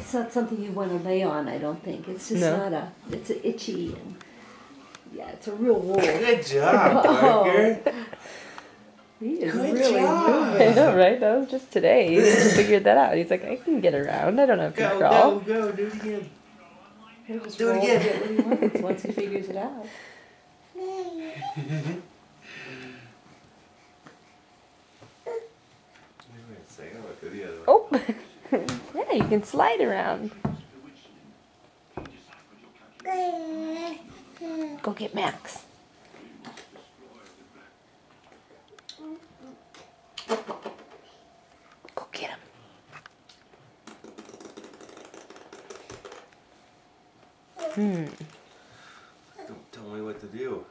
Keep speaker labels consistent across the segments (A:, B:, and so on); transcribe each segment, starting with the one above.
A: It's not something you want to lay on, I don't think. It's just not a, it's a itchy and, yeah, it's a real wool.
B: Good job, Parker.
A: He is
B: Good
A: really
B: job.
A: moving.
C: I know, right? That was just today. He just figured that out. He's like, I can get around. I don't have to crawl.
B: Go, do it again.
A: He'll just
B: Do it
A: roll
B: again.
A: and get what he wants once he figures it out.
C: Oh, yeah, you can slide around. Go get Max. Go get him.
B: Don't tell me what to do.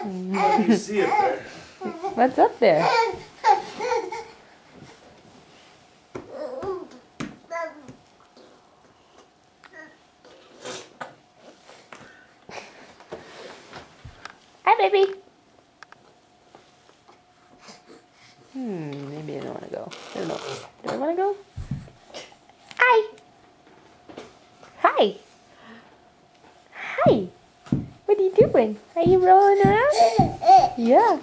B: What do you see up there?
C: What's up there? Hi, baby. Maybe I don't want to go. I don't know. Do I want to go? Hi. Hi. Hi. What are you doing? Are you rolling around? Yeah.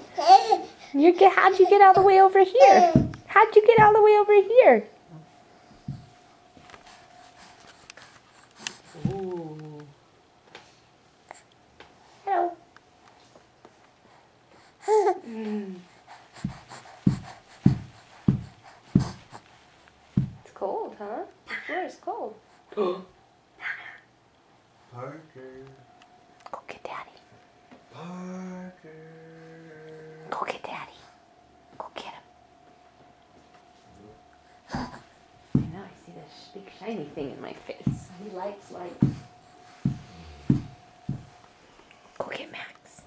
C: How'd you get all the way over here? How'd you get all the way over here?
A: Ooh.
C: Hello. It's cold, huh? The floor is cold.
B: Parker.
C: Go get Daddy.
B: Parker.
C: Go get Daddy. Go get him. Now I see this big shiny thing in my face.
A: He likes light.
C: Go get Max.